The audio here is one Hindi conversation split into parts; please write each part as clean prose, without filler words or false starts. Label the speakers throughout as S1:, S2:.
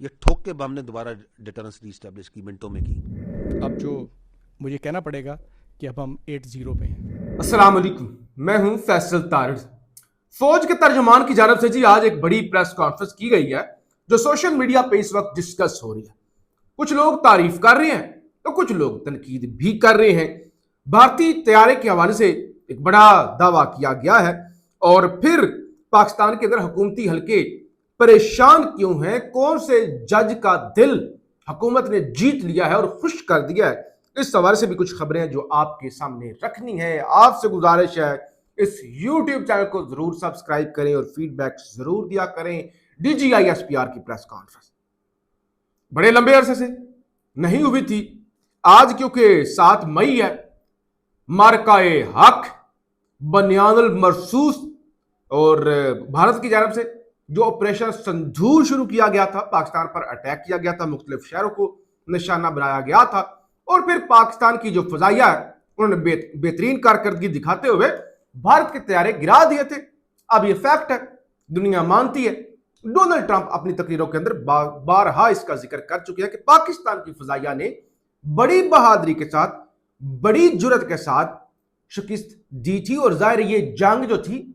S1: ये ठोक के बम ने दोबारा डिटरेंस रीस्टैब्लिश की मिनटों में की।
S2: अब जो मुझे कहना पड़ेगा कि अब हम 8-0 पे हैं।
S3: अस्सलाम वालेकुम, मैं हूं फैसल तारिड़। फौज के तर्जुमान की जानब से जी आज एक बड़ी प्रेस कॉन्फ्रेंस की गई है जो सोशल मीडिया पे इस वक्त डिस्कस हो रही है। कुछ लोग तारीफ कर रहे हैं तो कुछ लोग तनकीद भी कर रहे हैं। भारतीय तैयारी के हवाले से एक बड़ा दावा किया गया है और फिर पाकिस्तान के अंदर हुकूमती हल्के परेशान क्यों हैं, कौन से जज का दिल हुकूमत ने जीत लिया है और खुश कर दिया है, इस सवाल से भी कुछ खबरें हैं जो आपके सामने रखनी है। आपसे गुजारिश है इस YouTube चैनल को जरूर सब्सक्राइब करें और फीडबैक जरूर दिया करें। DGISPR की प्रेस कॉन्फ्रेंस बड़े लंबे अरसे से नहीं हुई थी। आज क्योंकि 7 मई है, मार्काए हक बनियानुल मरसूस और भारत की जानब से जो ऑपरेशन संधूर शुरू किया गया था, पाकिस्तान पर अटैक किया गया था, मुख्तलिफ शहरों को निशाना बनाया गया था और फिर पाकिस्तान की जो फजाइया है उन्होंने बेहतरीन कारकर्दगी दिखाते हुए भारत के तैयारे गिरा दिए थे। अब ये फैक्ट है, दुनिया मानती है। डोनाल्ड ट्रंप अपनी तकरीरों के अंदर बारहा इसका जिक्र कर चुके हैं कि पाकिस्तान की फजाइया ने बड़ी बहादुरी के साथ, बड़ी जुर्रत के साथ शिकस्त दी थी और जाहिर ये जंग जो थी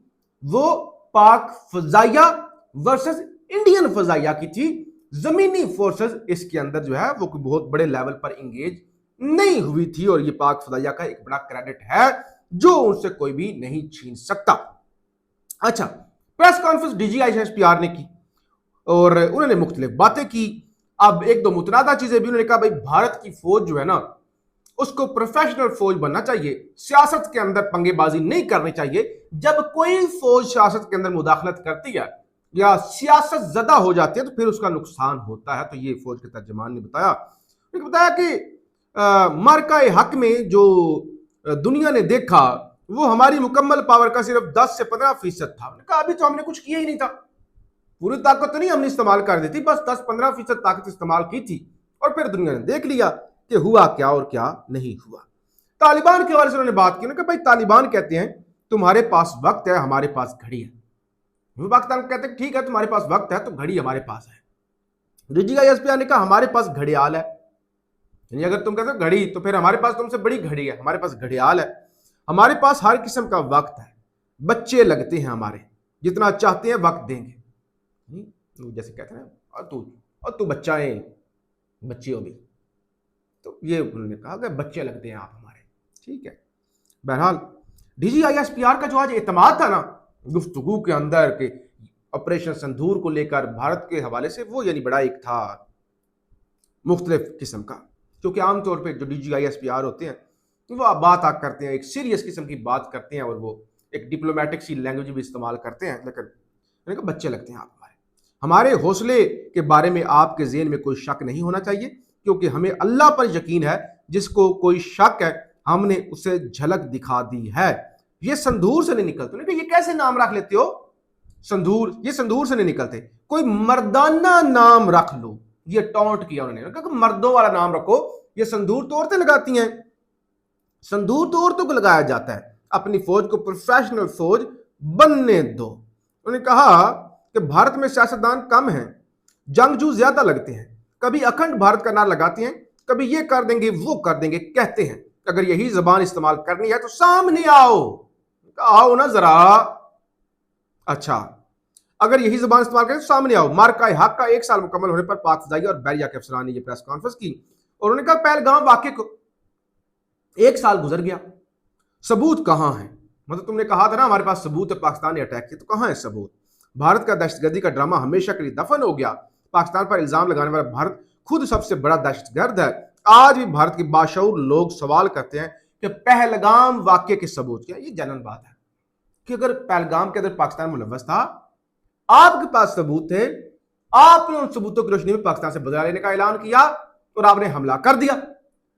S3: वो पाक फजाइया वर्सेस इंडियन फजाइया की थी। जमीनी फोर्सेस इसके अंदर जो है वो कोई बहुत बड़े लेवल पर इंगेज नहीं हुई थी और ये पाक फजाइया का एक बड़ा क्रेडिट है जो उनसे कोई भी नहीं छीन सकता। अच्छा, प्रेस कॉन्फ्रेंस DGISPR ने की और उन्होंने मुख्तलिफ बातें की। अब एक दो मुतनादा चीजें भी उन्होंने कहा, भाई भारत की फौज जो है ना उसको प्रोफेशनल फौज बनना चाहिए, सियासत के अंदर पंगेबाजी नहीं करनी चाहिए। जब कोई फौज सियासत के अंदर मुदाखलत करती है या सियासत ज़दा हो जाती है तो फिर उसका नुकसान होता है। तो ये फौज के तर्जुमान ने बताया कि मार्का हक में जो दुनिया ने देखा वो हमारी मुकम्मल पावर का सिर्फ 10 से 15% था। उन्होंने कहा अभी तो हमने कुछ किया ही नहीं था, पूरी ताकत तो नहीं हमने इस्तेमाल कर दी थी, बस 10-15% ताकत इस्तेमाल की थी और फिर दुनिया ने देख लिया कि हुआ क्या और क्या नहीं हुआ। तालिबान के हवाले से उन्होंने बात की। उन्होंने कहा भाई तालिबान कहते हैं तुम्हारे पास वक्त है, हमारे पास घड़ी है। पाकिस्तान कहते हैं ठीक है तुम्हारे पास वक्त है तो घड़ी हमारे पास है। DGISPR ने कहा हमारे पास घड़ियाल है, यानी अगर तुम कहते हो घड़ी तो फिर हमारे पास तुमसे बड़ी घड़ी है, हमारे पास घड़ियाल है। हमारे पास हर किस्म का वक्त है, बच्चे लगते हैं हमारे, जितना चाहते हैं वक्त देंगे। जैसे कहते हैं और तू बच्चा है, बच्ची हो भी, तो ये उन्होंने कहा कि बच्चे लगते हैं आप हमारे, ठीक है। बहरहाल DGISPR का जो आज एतमाद था ना गुफ्तगू के अंदर के ऑपरेशन संधूर को लेकर भारत के हवाले से, वो यानी बड़ा एक था मुख्तलिफ किस्म का, क्योंकि आमतौर पर जो DGISPR होते हैं वो बात करते हैं, एक सीरियस किस्म की बात करते हैं और वो एक डिप्लोमेटिक सी लैंग्वेज भी इस्तेमाल करते हैं। लेकिन बच्चे लगते हैं आप हमारे हौसले के बारे में आपके ज़हन में कोई शक नहीं होना चाहिए, क्योंकि हमें अल्लाह पर यकीन है, जिसको कोई शक है हमने उसे झलक दिखा दी है। ये संधूर से नहीं निकलते। ये कैसे नाम रख लेते हो संधूर, ये संधूर से नहीं निकलते, कोई मर्दाना नाम रख लो। ये टॉन्ट किया उन्होंने, कहा मर्दों वाला नाम रखो। ये संधूर तो औरतें लगाती हैं, संधूर तो औरतों को लगाया जाता है। अपनी फौज को प्रोफेशनल फौज बनने दो। उन्होंने कहा कि भारत में सियासतदान कम हैं, जंगजू ज्यादा लगते हैं, कभी अखंड भारत का नारा लगाते हैं, कभी ये कर देंगे वो कर देंगे, कहते हैं अगर यही जबान इस्तेमाल करनी है तो सामने आओ ना जरा। अच्छा, अगर यही जबान इस्तेमाल करें तो सामने आओ। मार्का हक का 1 साल मुकम्मल होने पर पाक फजाइया और बैरिया के अफसरान ने यह प्रेस कॉन्फ्रेंस की और उन्होंने कहा पहलगाम वाकये को 1 साल गुजर गया, सबूत कहां है? मतलब तुमने कहा था ना हमारे पास सबूत है, पाकिस्तान ने अटैक किया, तो कहां है सबूत? भारत का दहशतगर्दी का ड्रामा हमेशा के लिए दफन हो गया। पाकिस्तान पर इल्जाम लगाने वाला भारत खुद सबसे बड़ा दहशतगर्द है। आज भी भारत के बाशऊर लोग सवाल करते हैं कि पहलगाम वाकये के सबूत क्या? ये जनरल बात है कि अगर पहलगाम के अंदर पाकिस्तान मुलव्वस था, आपके पास सबूत थे, आपने उन सबूतों की रोशनी में पाकिस्तान से बदला लेने का ऐलान किया और आपने हमला कर दिया।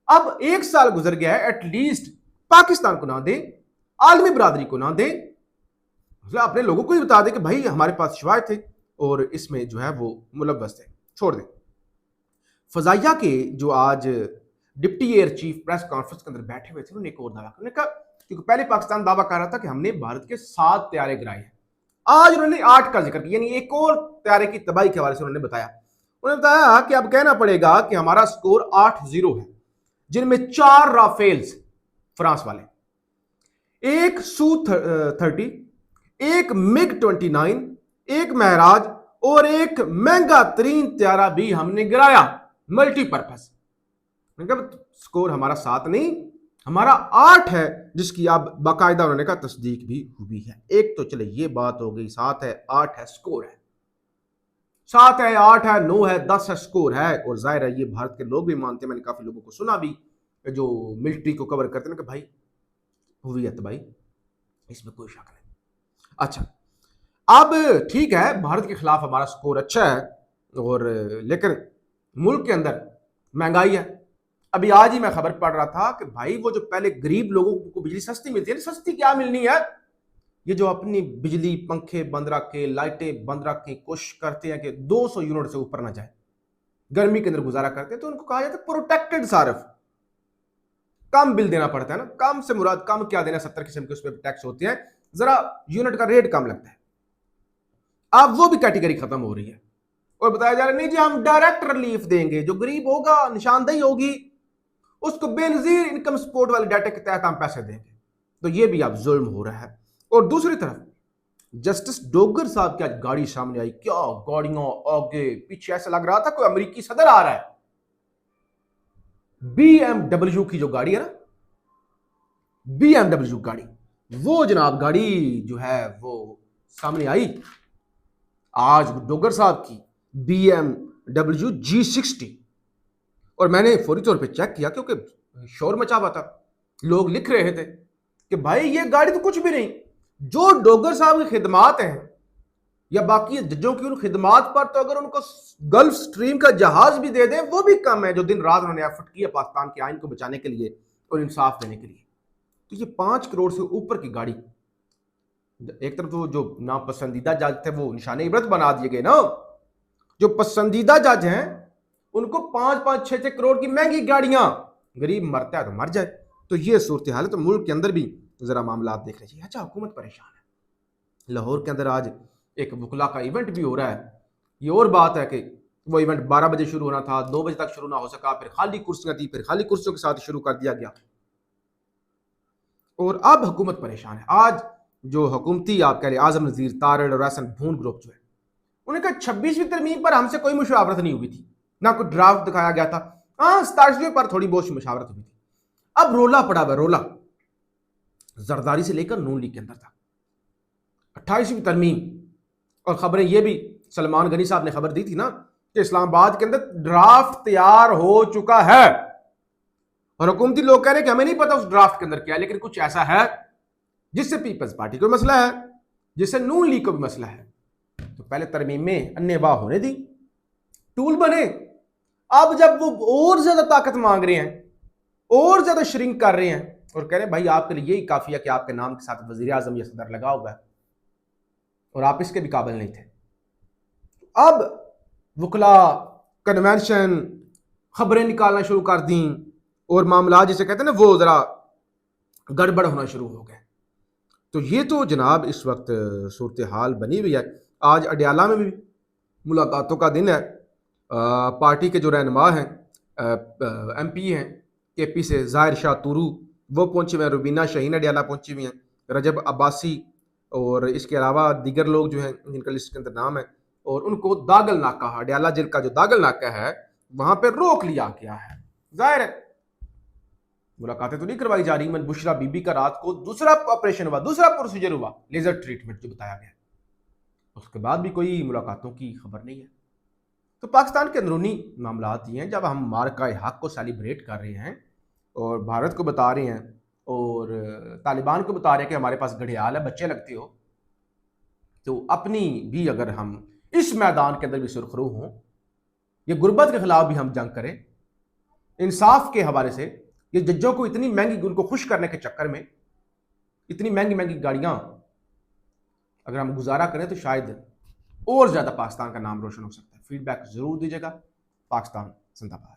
S3: अब 1 साल गुजर गया है, एटलीस्ट पाकिस्तान को ना दे, आलमी बरादरी को ना दे, अपने लोगों को ही बता दे कि भाई हमारे पास शवायद थे और इसमें जो है वो मुलव्वस थे, छोड़ दें। फजाइया के जो आज deputy air chief press conference के अंदर बैठे हुए थे, उन्होंने एक और दावा उन्होंने कहा, क्योंकि पहले पाकिस्तान दावा कर रहा था कि हमने भारत के 7 तैयारे गिराए हैं, आज उन्होंने 8 का जिक्र किया, यानी एक और तैयारे की तबाही के हवाले से उन्होंने बताया। उन्होंने बताया कि अब कहना पड़ेगा कि हमारा स्कोर 8-0 है, जिनमें 4 राफेल्स फ्रांस वाले, एक Su-30, एक MiG-29, एक महराज और एक महंगा तरीन त्यारा भी हमने गिराया मल्टीपर्पज। मतलब स्कोर हमारा 7 नहीं, हमारा 8 है, जिसकी अब बाकायदा उन्होंने कहा तस्दीक भी हुई है। एक तो चले ये बात हो गई, 7 है, 8 है, स्कोर है, 7 है, 8 है, 9 है, 10 है, स्कोर है। और जाहिर है ये भारत के लोग भी मानते हैं, मैंने काफी लोगों को सुना भी जो मिलिट्री को कवर करते हैं कि भाई हुवियत भाई, इसमें कोई शक नहीं। अच्छा, अब ठीक है भारत के खिलाफ हमारा स्कोर अच्छा है, और लेकिन मुल्क के अंदर महंगाई है। अभी आज ही मैं खबर पढ़ रहा था कि भाई वो जो पहले गरीब लोगों को बिजली सस्ती मिलती है, सस्ती क्या मिलनी है, ये जो अपनी बिजली पंखे बंद रखे, लाइटें बंद रखे, कोशिश करते हैं कि 200 यूनिट से ऊपर ना जाए, गर्मी के अंदर गुजारा करते हैं, तो उनको कहा जाता है प्रोटेक्टेड सार्फ। कम बिल देना पड़ता है ना, कम से मुराद कम क्या देना, 70 किस्म के उस पर टैक्स होते हैं, जरा यूनिट का रेट कम लगता है। अब वो भी कैटेगरी खत्म हो रही है और बताया जा रहा है नहीं जी हम डायरेक्ट रिलीफ देंगे, जो गरीब होगा, निशानदेही होगी, उसको बेनजीर इनकम सपोर्ट वाले डाटा के तहत हम पैसे देंगे। तो ये भी अब जुल्म हो रहा है। और दूसरी तरफ जस्टिस डोगर साहब की आज गाड़ी सामने आई, क्या गाड़ियां आगे पीछे, ऐसा लग रहा था कोई अमेरिकी सदर आ रहा है। BMW की जो गाड़ी है ना, BMW गाड़ी, वो जनाब गाड़ी जो है वो सामने आई आज डोगर साहब की, BMW G60। और मैंने फौरी तौर पे चेक किया क्योंकि शोर मचा हुआ था, लोग लिख रहे थे कि भाई ये गाड़ी तो कुछ भी नहीं, जो डोगर साहब की खिदमात हैं या बाकी जजों की उन खिदमात पर, तो अगर उनको गल्फ स्ट्रीम का जहाज भी दे दें वो भी कम है, जो दिन रात उन्होंने एफर्ट किया पाकिस्तान के आइन को बचाने के लिए और इंसाफ देने के लिए। तो ये 5 करोड़ से ऊपर की गाड़ी, एक तरफ तो जो नापसंदीदा जज थे वो निशाने इबरत बना दिए गए ना, जो पसंदीदा जज हैं उनको 5-5, 6-6 करोड़ की महंगी गाड़ियां, गरीब मरता है तो मर जाए। तो ये सूरत हाल है। तो मुल्क के अंदर भी जरा मामला आप देख लीजिए। अच्छा, हुकूमत परेशान है। लाहौर के अंदर आज एक वकला का इवेंट भी हो रहा है। ये और बात है कि वो इवेंट 12 बजे शुरू होना था, 2 बजे तक शुरू ना हो सका, फिर खाली कुर्सियां थी, फिर खाली कुर्सियों के साथ शुरू कर दिया गया और अब हुकूमत परेशान है। आज जो हुकूमती आप कह रहे आजम नजीर, तारड़ और हसन भून ग्रुप जो है, उन्होंने कहा 26वीं तरमीम पर हमसे कोई मुशावरत नहीं हुई थी, ना कोई ड्राफ्ट दिखाया गया था। हाँ, 27वीं पर थोड़ी बहुत मुशावरत हुई थी। अब रोला पड़ा हुआ, रोला जरदारी से लेकर नून लीग के अंदर था। 28वीं तरमीम, और खबरें ये भी सलमान गनी साहब ने खबर दी थी ना कि इस्लामाबाद के अंदर ड्राफ्ट तैयार हो चुका है, और हुकूमती लोग कह रहे हैं कि हमें नहीं पता उस ड्राफ्ट के अंदर क्या है, लेकिन कुछ ऐसा है जिससे पीपल्स पार्टी को मसला है, जिससे नून लीग को भी मसला है। तो पहले तरमीम में अन्नेवाह होने दी, टूल बने। अब जब वो और ज्यादा ताकत मांग रहे हैं, और ज्यादा श्रिंक कर रहे हैं और कह रहे हैं भाई आपके लिए यही काफी है कि आपके नाम के साथ वजीर आजम या सदर लगा हुआ है और आप इसके भी काबिल नहीं थे। अब वकला कन्वेंशन खबरें निकालना शुरू कर दी और मामला जिसे कहते हैं ना वो जरा गड़बड़ होना शुरू हो गए। तो ये तो जनाब इस वक्त सूरत हाल बनी हुई है। आज अडयाला में भी मुलाकातों का दिन है। पार्टी के जो रहनुमा हैं, MP हैं KP से, जाहिर शाह तुरू वो पहुंचे हुए हैं, रुबीना शाहीन अडयाला पहुंची हुई हैं, रजब अब्बासी और इसके अलावा दीगर लोग जो हैं जिनका लिस्ट के अंदर नाम है। और उनको दागल नाका, अडयाला जेल का जो दागल नाका है वहां पर रोक लिया गया है। जाहिर है मुलाकातें तो नहीं करवाई जा रही। बुशरा बीबी का रात को दूसरा ऑपरेशन हुआ, दूसरा प्रोसीजर हुआ, लेजर ट्रीटमेंट जो बताया गया, उसके बाद भी कोई मुलाकातों की खबर नहीं है। तो पाकिस्तान के अंदरूनी मामला ये हैं, जब हम मार्का हक को सेलिब्रेट कर रहे हैं और भारत को बता रहे हैं और तालिबान को बता रहे हैं कि हमारे पास घड़ियाल है, बच्चे लगते हो, तो अपनी भी अगर हम इस मैदान के अंदर भी सुरखरू हों, ये गुर्बत के खिलाफ भी हम जंग करें, इंसाफ के हवाले से, ये जज्जों को इतनी महंगी, उनको खुश करने के चक्कर में इतनी महंगी महंगी गाड़ियां अगर हम गुजारा करें तो शायद और ज्यादा पाकिस्तान का नाम रोशन हो सकता है। फीडबैक जरूर दीजिएगा। पाकिस्तान जिंदाबाद।